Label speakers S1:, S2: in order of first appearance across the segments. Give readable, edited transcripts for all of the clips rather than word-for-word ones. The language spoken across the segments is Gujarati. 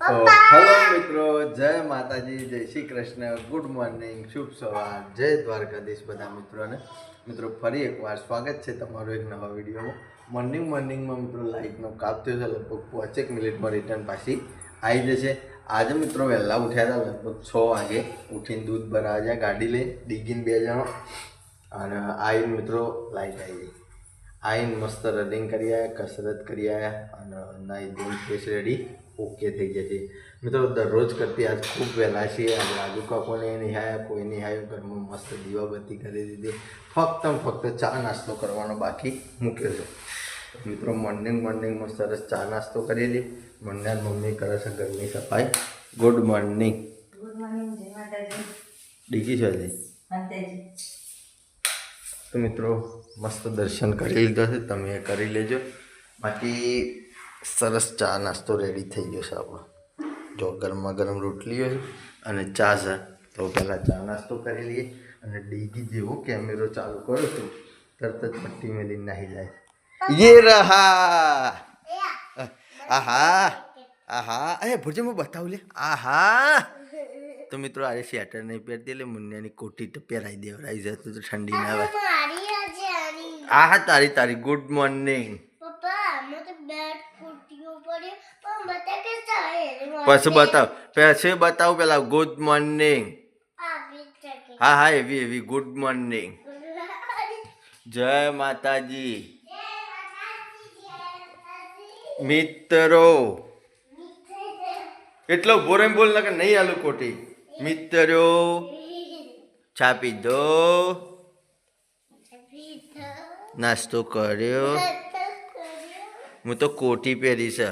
S1: તો હેલો મિત્રો, જય માતાજી, જય શ્રી કૃષ્ણ, ગુડ મોર્નિંગ, શુભ સવાર, જય દ્વારકાધીશ બધા મિત્રોને. મિત્રો ફરી એકવાર સ્વાગત છે તમારું એક નવા વિડીયોમાં. મોર્નિંગમાં મિત્રો લાઇટનો કાપ થયો છે, લગભગ 5 મિનિટમાં રિટર્ન પાછી આવી જશે. આજે મિત્રો વહેલા ઉઠ્યા હતા, લગભગ 6 વાગે ઉઠીને દૂધ ભરાવા જાય ગાડી લઈ ડીગીને 2 જણો, અને આવીને મિત્રો લાઇટ આવી ગઈ. આવીને મસ્ત રનિંગ કરી આવ્યા, કસરત કરી આવ્યા અને નાઈ ધોઈને ફેસ રેડી ઓકે થઈ જશે. મિત્રો દરરોજ કરતી આજ ખૂબ વહેલા છીએ. આજ રાજુ કાકોને નિહાયા, કોઈ નિહાયું, ઘરમાં મસ્ત દીવાબત્તી કરી દીધી. ફક્ત ચા નાસ્તો કરવાનો બાકી મૂક્યો છે. મિત્રો મોર્નિંગમાં સરસ ચા નાસ્તો કરી દી. મંડળ મમ્મી કરે છે ઘરની સફાઈ. Good morning.
S2: જય માતાજી.
S1: ડીકી છે હજી? તો મિત્રો મસ્ત દર્શન કરી લીધા છે, તમે કરી લેજો. બાકી સરસ ચા નાસ્તો રેડી થઈ ગયો છે આપણો. જો ગરમા ગરમ રોટલીઓ છે અને ચા છે. તો પહેલાં ચા નાસ્તો કરી લઈએ, અને ડીગી જેવો કેમેરો ચાલુ કરું છું તરત જ પટ્ટી મેલી નાહી જાય. યે રહા. આહા અરે ભુજે હું બતાવું લે. આહા. તો મિત્રો આજે સ્વેટર નહીં પહેરતી, એટલે મુન્યાની કોટી તો પહેરાવી દેવરાઈ જતું તો ઠંડી ના આવે. આહા તારી ગુડ મોર્નિંગ. પછી બતાવ પેલા ગુડ મોર્નિંગ. હા એવી ગુડ મોર્નિંગ. જય માતાજી મિત્રો. એટલો બોરે બોલ કે નહીં આલુ કોટી. મિત્રો ચા પીધો, નાસ્તો કર્યો. હું તો કોટી પહેરી છે.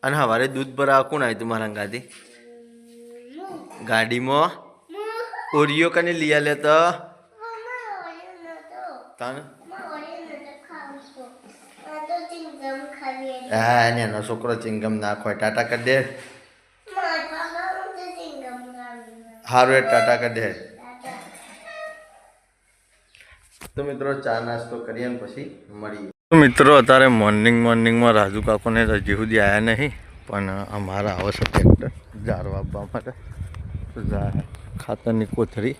S1: અને સવારે દૂધ ભરાવા કોણ આવ્યું તું મારા ગાડી ગાડીમાં? ઓરિયો કને લઈ લે તો તને હા એનો છોકરો ચિંગમ નાખો. ટાટા કરી દે. સારું એ ટાટા કરી દે. તો મિત્રો ચા નાસ્તો કરીએ ને પછી મળીએ. તો મિત્રો અત્યારે મોર્નિંગમાં રાજુ કાકોને હજી સુધી આવ્યા નહીં, પણ અમારા આવે છે ટ્રેક્ટર ઝાર વાવવા માટે. તો ખાતરની કોથળી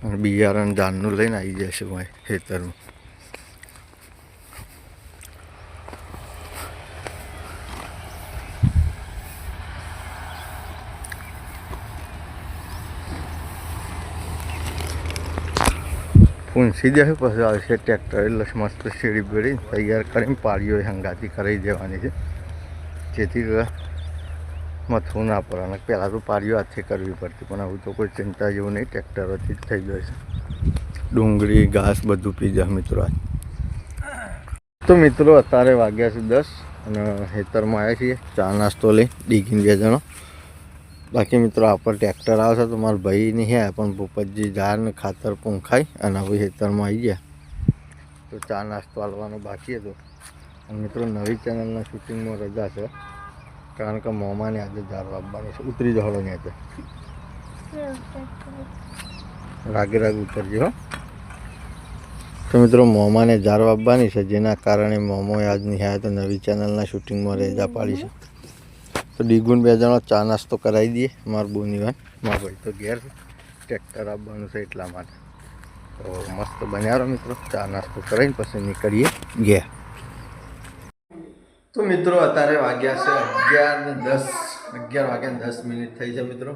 S1: અને બિયારણ ઝાડનું લઈને આવી જશે હું ખેતરમાં. પૂંછી જશે પછી આવશે ટ્રેક્ટર. એટલે મસ્ત શેરી બેડી તૈયાર કરીને પાળીઓ હંગાતી કરાવી દેવાની છે, જેથી મથવું ના પડે. અને પહેલાં તો પાળીઓ હાથે કરવી પડતી, પણ હવે તો કોઈ ચિંતા જેવું નહીં, ટ્રેક્ટરોથી જ થઈ જાય છે. ડુંગળી ઘાસ બધું પી જાય મિત્રો. તો મિત્રો અત્યારે વાગ્યા છે 10 અને ખેતરમાં આવ્યા છીએ ચા નાસ્તો લઈ ડીગીને 2 જણો. બાકી મિત્રો આપણે ટ્રેક્ટર આવશે તો મારા ભાઈ નહીં આવ્યા, પણ ભૂપતજી ઝાડ ને ખાતર પૂંખાઈ અને હવે ખેતરમાં આવી ગયા. તો ચા નાસ્તો હાલવાનો બાકી હતો. અને મિત્રો નવી ચેનલના શૂટિંગમાં રજા છે, કારણ કે મોમાને આજે ઝાડ વાવવાની છે. ઉતરી જવાનો ને આજે રાગે ઉતરજો હો. તો મિત્રો મોમાને ઝાડ વાવવાની છે, જેના કારણે મોમોએ આજ નહીં આવ્યા, તો નવી ચેનલના શૂટિંગમાં રજા પાડી છે. તો ડીગુન 2 જણો ચા નાસ્તો કરાવી દઈએ. મારા બોની વાન મારા ભાઈ તો ઘેર ટ્રેક્ટર આપવાનું છે એટલા માટે. તો મસ્ત બન્યા રહો મિત્રો. ચા નાસ્તો કરાવીને પછી નીકળીએ ગયા. તો મિત્રો અત્યારે વાગ્યા છે 11 વાગ્યા 10 મિનિટ થઈ છે મિત્રો.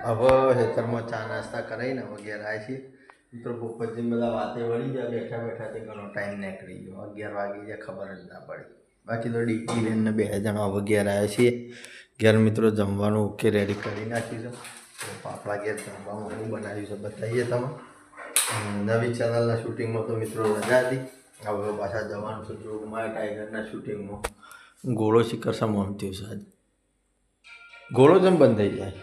S1: હવે ખેતરમાં ચા નાસ્તા કરાવીને હવે ઘેર આવ્યા છીએ મિત્રો. ભૂપતજી બધા વાતે વળી ગયા, બેઠા તે ઘણો ટાઈમ નીકળી ગયો. 11 વાગી ગયા ખબર જ ના પડી. બાકી તો ડીકી બેનને 2 જણા હવે ઘેર આવ્યા છીએ. ઘેર મિત્રો જમવાનું ઓકે રેડી કરી નાખ્યું છે. તો આપણા ઘેર જમવાનું શું બનાવ્યું છે બતાવીએ તમે. નવી ચેનલના શૂટિંગમાં તો મિત્રો રજા હતી. હવે પાછા જવાનું છે જોગમાયા ટાઈગરના શૂટિંગમાં. ઘોડો શિખર સમોન થયું છે આજે. ઘોડો જેમ બંધ થઈ જાય.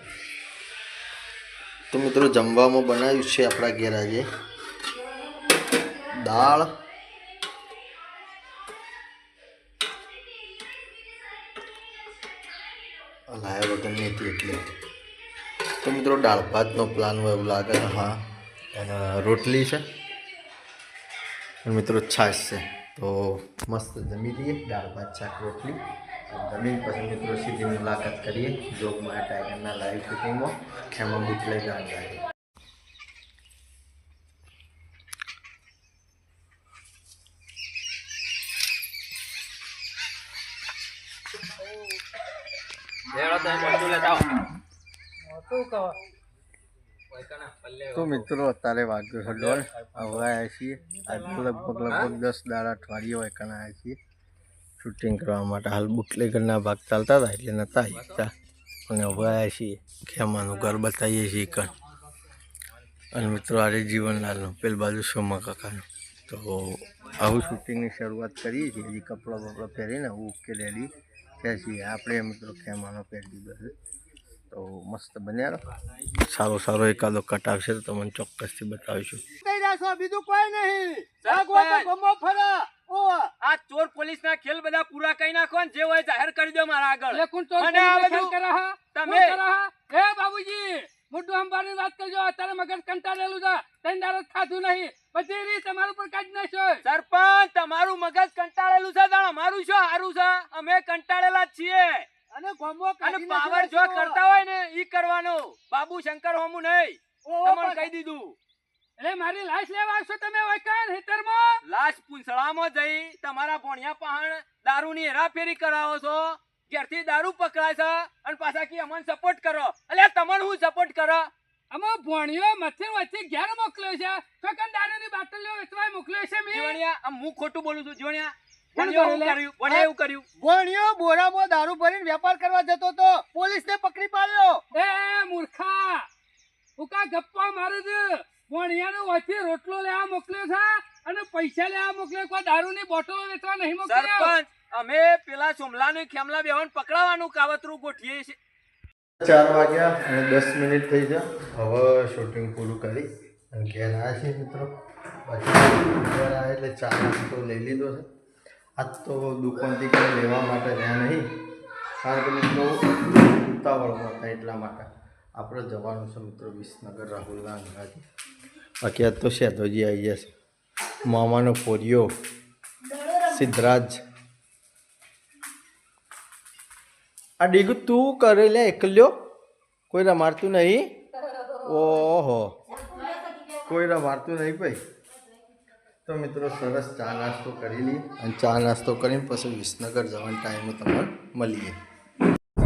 S1: તો મિત્રો જમવામાં બનાવ્યું છે આપણા ઘેર આજે દાળ, લાયા વગરની હતી એટલે. તો મિત્રો દાળ ભાતનો પ્લાન હોય એવું લાગે છે. હા, અને રોટલી છે મિત્રો, છાશ છે. તો મસ્ત જમી લઈએ દાળ ભાત શાક રોટલી. જમીન પછી મિત્રો સીધી મુલાકાત કરીએ જોગમાં ટાઈગરના લાઈવ શૂટિંગમાં એમાં બુટલે જાણકારી. તો મિત્રો અત્યારે વાગ્યો છે 1:30. હવે આવ્યા છીએ લગભગ 10 દાડા અઠવાડિયે વાયકાના આવ્યા છીએ શૂટિંગ કરવા માટે. હાલ બુટલેગરના ભાગ ચાલતા હતા એટલે નહોતા શકતા અને હવે આવ્યા છીએ ખેમાનું ઘર બતાવીએ છીએ કણ. અને મિત્રો આરે જીવનલાલનું પેલી બાજુ સોમા કાકાનું. તો આવું શૂટિંગની શરૂઆત કરીએ છીએ. હજી કપડાં બપડા પહેરીને ઓકે રેડી થયા છીએ. આપણે મિત્રો ખેમાનો પહેરી દીધો છે તો મસ્ત બન્યા રહો. સારો એકાદો કટ આવશે તો તમને ચોક્કસથી બતાવીશું.
S3: બીજું કોઈ નહીં. આ ચોર પોલીસ ના ખેલ બધા પૂરા કરી નાખો ને જે હોય જાહેર કરી દો મારા આગળ. તમે
S4: બાબુજી મોટું અંબાની વાત કરજો. અત્યારે મગજ કંટાળેલું છે. ત્રણ દાડો ખાધું નહીં. બધી રીત તમારું પર કાઢી નાખ્યો.
S3: સરપંચ તમારું મગજ કંટાળેલું છે તાણ અમારું શું હારું છે? અમે કંટાળેલા જ છીએ. અને પાવર જો કરતા હોય ને ઈ કરવાનો. બાબુ શંકર હોમું નહીં તમને કહી દીધું.
S4: એટલે મારી લાશ લેવા આવશો તમે વૈકાન હેતરમાં?
S3: લાશ પૂંછડામાં જઈ તમારા ભણિયા પહાણ દારૂની હેરાફેરી કરાવો છો. ઘેરથી દારૂ પકડાય છે અને પાછા કે અમને સપોર્ટ કરો. એટલે તમને હું સપોર્ટ કરો?
S4: અમે ભણ્યો મથે વચ્ચે ઘેર મોકલ્યો છે. છોકન દારૂની બાટલીઓ વેચવા મોકલ્યો છે મેં.
S3: જીવણિયા આમ હું ખોટું બોલું છું? જીવણિયા ભણ્યો કર્યું.
S5: ભણ્યો બોરામાં દારૂ ભરીને વેપાર કરવા જતો તો પોલીસને પકડી પાડ્યો.
S4: એ મૂર્ખા ઉકા ગપ્પા મારે છે. ભણિયાનો વચ્ચે રોટલો લેવા મોકલ્યો છે અને પૈસા લેવા મોકલ્યો. કોઈ દારૂની બોટલો વેચવા નહીં મોકલ્યો.
S3: સરપંચ અમે પેલા સોમલાનું ખેમલા બેવાન પકડાવાનું કાવતરું ગોઠવીએ છીએ.
S1: 4 વાગ્યા અને 10 મિનિટ થઈ છે. હવે શૂટિંગ પૂરું કરી અને ઘેર આવ્યા છીએ મિત્રો. પછી ઘેર આવ્યા એટલે ચા નાસ્તો લઈ લીધો છે. આજ તો દુકાનથી કંઈ લેવા માટે રહ્યા નહીં કારણ કે મિત્રો ઉતાવળમાં હતા એટલા માટે. આપણે જવાનું છે મિત્રો વિસનગર રાહુલના અંગાથી. બાકી આજ તો શેતોજી આવી જશે. મામાનો ફોરિયો સિદ્ધરાજ. આ ડીગુ તું કરે લે એકલ્યો? કોઈ રમાડતું નહીં? ઓહો કોઈ રમાડતું નહીં ભાઈ. તો મિત્રો સરસ ચા નાસ્તો કરી લઈએ અને ચા નાસ્તો કરીને પછી વિસનગર જવાનો ટાઈમે તમને મળીએ.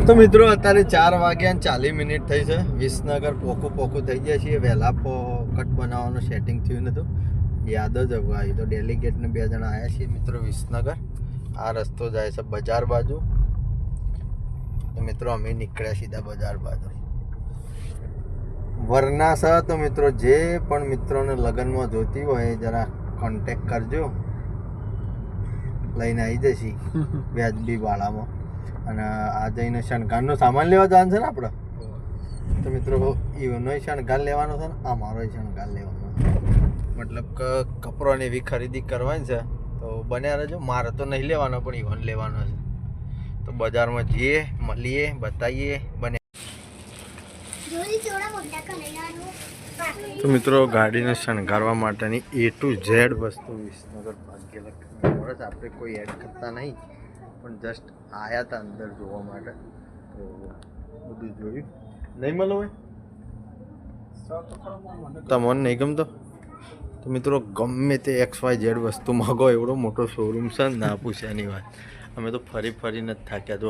S1: તો મિત્રો અત્યારે 4 વાગ્યા અને 40 મિનિટ થઈ છે. વિસનગર પોકું થઈ ગયા છીએ. વહેલા કટ બનાવવાનું સેટિંગ થયું નહોતું. યાદ જ આવી તો ડેલિગેટને 2 જણા આવ્યા છીએ મિત્રો વિસનગર. આ રસ્તો જાય છે બજાર બાજુ. તો મિત્રો અમે નીકળ્યા સીધા બજાર બાજુ. વરના છે તો મિત્રો જે પણ મિત્રોને લગ્નમાં જોતી હોય જરા કોન્ટેક્ટ કરજો. લઈને આવી જઈશી વ્યાજબી વાળામાં. અને આ જઈને શણગારનો સામાન લેવા જવાનું છે ને આપણે. તો મિત્રો એનો શણગાર લેવાનો છે ને અમારો શણગાર લેવાનો છે. મતલબ કે કપડાની એવી ખરીદી કરવાની છે તો બન્યા રહેજો. મારે તો નહીં લેવાનો પણ ઈવન લેવાનો છે. તો બજારમાં જઈએ મળીએ બતાવીએ બને. તો મિત્રો ગાડીને શણગારવા માટેની A to Z વસ્તુ વિસનગર ભાગ્યલક્ષ્મી મળે છે. આપણે કોઈ એડ કરતા નહીં પણ જસ્ટ આવ્યા હતા અંદર જોવા માટે તો બધું જોયું. નહીં મળે હોય તમને નહીં ગમતો તો મિત્રો ગમે તે XYZ વસ્તુ માગો એવડો મોટો શોરૂમ છે ને ના પૂછ્યાની વાત. અમે તો ફરીને જ થાક્યા. જો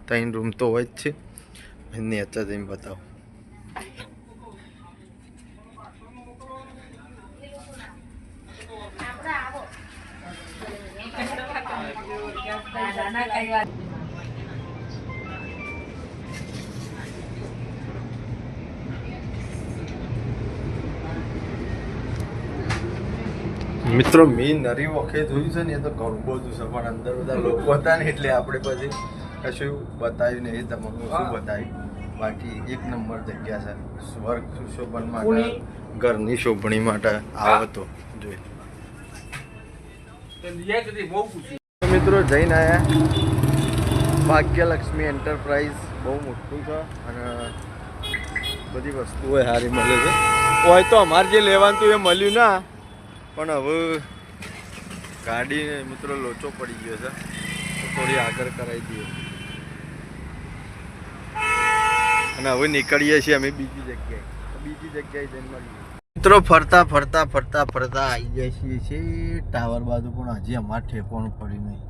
S1: 3 રૂમ તો હોય જ છે. નેચર જઈને બતાવો. મિત્રો મેં નરી વખતે જોયું છે ને એ તો ઘણું બધું છે પણ અંદર બધા લોકો હતા ને એટલે આપણે પછી કશું બતાવ્યું નહીં. તમને શું બતાવ્યું? બાકી 1 નંબર જગ્યા છે. સ્વર્ગ સુશોભન માટે ઘરની શોભણી માટે આવો તો જોઈ. મિત્રો જઈને આવ્યા ભાગ્યલક્ષ્મી એન્ટરપ્રાઇઝ. બહુ મોટું છે અને બધી વસ્તુઓ સારી મળે છે. હોય તો અમારે જે લેવાનું હતું એ મળ્યું ના પણ હવે ગાડીને મિત્રો લોચો પડી ગયો છે. તો થોડી આગળ કરાવી દઈએ અને હવે નીકળીએ છીએ અમે બીજી જગ્યાએ જઈને મળીએ મિત્રો. ફરતા આવી જાય છે ટાવર બાજુ, પણ હજી અમારે ઠેકવાનું પડ્યું નહીં.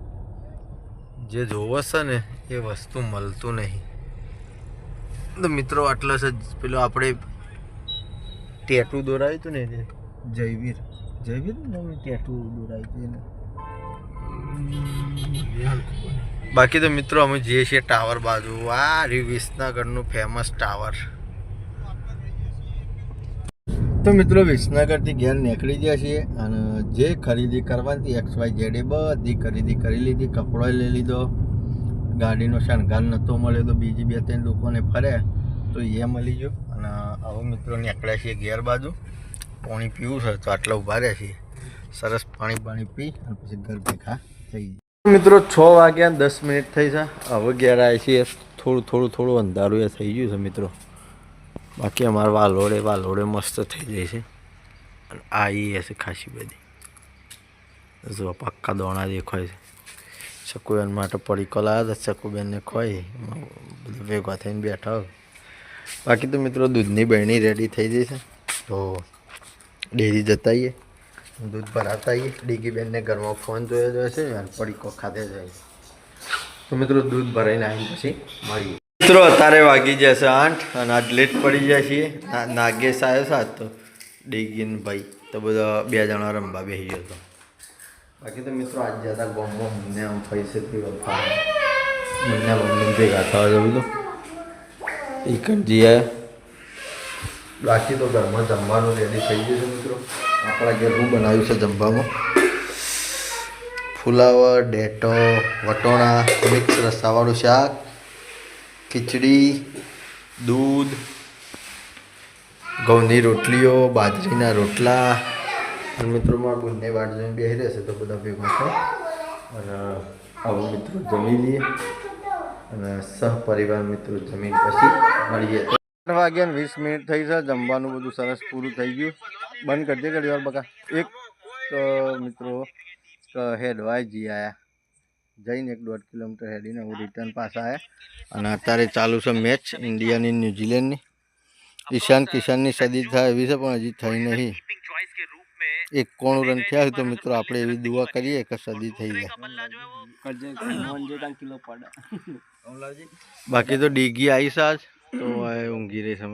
S1: જે જોવો છે ને એ વસ્તુ મળતું નહીં. તો મિત્રો આટલો જ પેલો આપણે ટેટુ દોરાવ્યું હતું ને જયવીર ને ટેટુ દોરાવ્યું હતું. બાકી તો મિત્રો અમે જઈએ છીએ ટાવર બાજુ. આ રહ્યું વિસનગરનું ફેમસ ટાવર. તો મિત્રો વિસનગરથી ઘેર નીકળી ગયા છીએ અને જે ખરીદી કરવાની XYZ બધી ખરીદી કરી લીધી. કપડો લઈ લીધો, ગાડીનો શણગાર નહોતો મળ્યો તો બીજી 2-3 દુકાને ફર્યા તો એ મળી ગયો. અને હવે મિત્રો નીકળ્યા છીએ ઘેર બાજુ. પાણી પીવું છે તો આટલા ઊભા રહ્યા છીએ. સરસ પાણી પી અને પછી ઘર ભેગા થઈ ગયા. મિત્રો 6 વાગ્યા 10 મિનિટ થઈ છે. હવે ઘેર આવ્યા છીએ. થોડું અંધારું એ થઈ ગયું છે મિત્રો. બાકી અમારે વાલોડે મસ્ત થઈ જાય છે. અને આ હશે ખાસી બધી. જો પક્કા દોણા દેખાય છે. ચકુબેન માટે પડીકો લાવ્યા હતા. ચકુબેનને ખોઈ બધું ભેગા થઈને બેઠા હોય. બાકી તો મિત્રો દૂધની બહેણી રેડી થઈ જઈ છે. તો ડેરી જતા આવીએ, દૂધ ભરાતા આવીએ. ડીગી બેનને ઘરમાં ફોન જોયો છે અને પડીકો ખાધે જાય. તો મિત્રો દૂધ ભરાઈને આવીને પછી મળીએ. મિત્રો અત્યારે વાગી જશે 8 અને આજ લેટ પડી જાય છીએ. નાગેશ આવ્યો છે આજ તો, ડીગીન ભાઈ તો બધા 2 જણા રમવા બેસી ગયો હતો. બાકી તો મિત્રો આજ જતા ગામમાં મને આમ પૈસે મને મમ્મી ભેગા થવા જવું તો એકજી આવ્યા. બાકી તો ઘરમાં જમવાનું રેડી થઈ ગયું છે મિત્રો. આપણા ઘેર હું બનાવ્યું છે જમવામાં? ફુલાવર, ડેટો, વટોણા, મિક્સ રસાવાળું શાક, ખીચડી, દૂધ, ઘઉંની રોટલીઓ, બાજરીના રોટલા. અને મિત્રો મારા બંને વાટ જોઈને બેસી રહેશે તો બધા ભેગા થાય અને આવું મિત્રો જમી લઈએ અને સહપરિવાર મિત્રો જમીન પછી મળીએ. 8 વાગ્યા 20 મિનિટ થઈ છે. જમવાનું બધું સરસ પૂરું થઈ ગયું. બંધ કરજે ઘડી વાર બકા. એક મિત્રો હેડવાય જી આવ્યા, જઈને 1.5 કિલોમીટર હેડીને હું રિટર્ન પાછા આવ્યા. અને અત્યારે ચાલુ છે મેચ ઇન્ડિયાની ન્યૂઝીલેન્ડની. ઈશાન કિશનની સદી થાય એવી છે પણ હજી થઈ નહીં. 91 રન થયા તો મિત્રો આપણે એવી દુઆ કરીએ કે સદી થઈ જાય. બાકી તો ડીગી આવી આજ તો ઊંઘી રહી છે.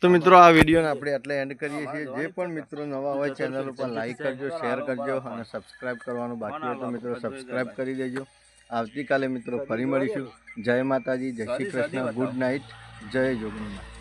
S1: તો મિત્રો આ વિડીયોને આપણે એટલે એન્ડ કરીએ છીએ. જે પણ મિત્રો નવા હોય ચેનલ ઉપર લાઈક કરજો, શેર કરજો અને સબસ્ક્રાઈબ કરવાનું બાકી હોય તો મિત્રો સબસ્ક્રાઈબ કરી દેજો. આવતીકાલે મિત્રો ફરી મળીશું. જય માતાજી, જય શ્રી કૃષ્ણ, ગુડ નાઇટ, જય જોગણી.